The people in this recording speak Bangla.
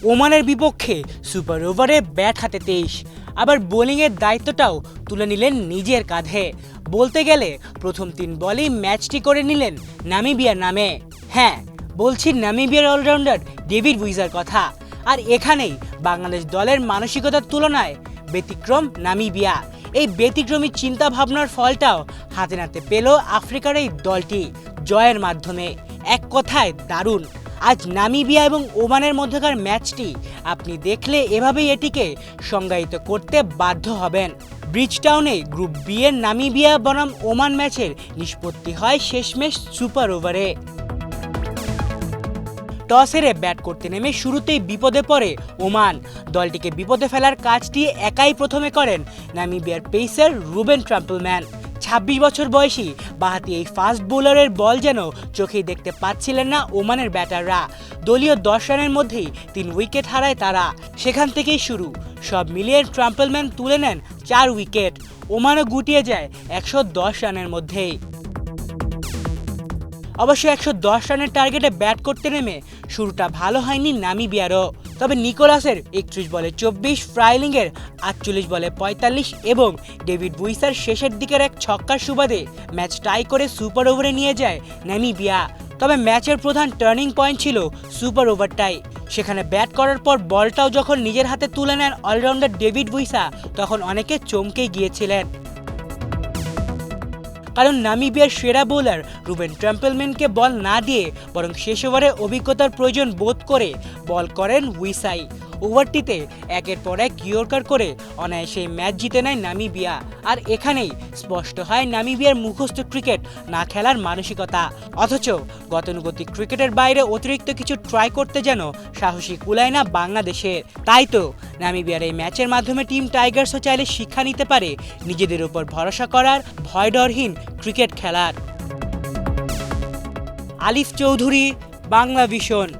ওমানের বিপক্ষে সুপার ওভারে ব্যাট হাতে 23, আবার বোলিংয়ের দায়িত্বটাও তুলে নিলেন নিজের কাঁধে। বলতে গেলে প্রথম 3 বলেই ম্যাচটি করে নিলেন নামিবিয়ার নামে। হ্যাঁ, বলছি নামিবিয়ার অলরাউন্ডার ডেভিড উইজার কথা। আর এখানেই বাংলাদেশ দলের মানসিকতার তুলনায় ব্যতিক্রম নামিবিয়া। এই ব্যতিক্রমী চিন্তা ভাবনার ফলটাও হাতে নাতে পেল আফ্রিকার এই দলটি জয়ের মাধ্যমে। এক কথায় দারুণ। আজ নামিবিয়া এবং ওমানের মধ্যকার ম্যাচটি আপনি দেখলে এভাবেই এটিকে সংজ্ঞায়িত করতে বাধ্য হবেন। ব্রিজটাউনে গ্রুপ বি এর নামিবিয়া বনাম ওমান ম্যাচের নিষ্পত্তি হয় শেষমেশ সুপার ওভারে। টস হেরে ব্যাট করতে নেমে শুরুতেই বিপদে পড়ে ওমান। দলটিকে বিপদে ফেলার কাজটি একাই প্রথমে করেন নামিবিয়ার পেসার রুবেন ট্রাম্পলম্যান। 26 বছর বয়সী বাঁহাতি এই ফাস্ট বোলারের বল যেন চোখেই দেখতে পাচ্ছিলেন না ওমানের ব্যাটাররা। দলীয় 10 রানের মধ্যেই 3 উইকেট হারায় তারা। সেখান থেকেই শুরু। সব মিলিয়ে ট্রাম্পলম্যান তুলে নেন 4 উইকেট। ওমানও গুটিয়ে যায় 110 রানের মধ্যেই। অবশ্য 110 রানের টার্গেটে ব্যাট করতে নেমে শুরুটা ভালো হয়নি নামিবিয়ারও। তবে নিকোলাসের 31 বলে 24, ফ্রাইলিংয়ের 48 বলে 45 এবং ডেভিড বুইসার শেষের দিকের এক ছক্কার সুবাদে ম্যাচ টাই করে সুপার ওভারে নিয়ে যায় নামিবিয়া। তবে ম্যাচের প্রধান টার্নিং পয়েন্ট ছিল সুপার ওভারটাই। সেখানে ব্যাট করার পর বলটাও যখন নিজের হাতে তুলে নেন অলরাউন্ডার ডেভিড বুইসা, তখন অনেকে চমকে গিয়েছিলেন। কারণ নামিবিয়ার সেরা বোলার রুবেন ট্রাম্পলম্যানকে বল না দিয়ে বরং শেষ ওভারে অভিজ্ঞতার প্রয়োজন বোধ করে বল করেন উইসাই। ওভারটিতে একের পর এক ইয়র্কার করে অনায়াসেই ম্যাচ জিতে নেয় নামিবিয়া। আর এখানেই স্পষ্ট হয় নামিবিয়ার মুখস্থ ক্রিকেট না খেলার মানসিকতা। অথচ গতানুগতিক ক্রিকেটের বাইরে অতিরিক্ত কিছু ট্রাই করতে যেন সাহসী কুলায় না বাংলাদেশের। তাই তো নামিবিয়ার এই ম্যাচের মাধ্যমে টিম টাইগার্সও চাইলে শিক্ষা নিতে পারে নিজেদের উপর ভরসা করার, ভয়ডরহীন ক্রিকেট খেলার। আলিফ চৌধুরী, বাংলা ভিশন।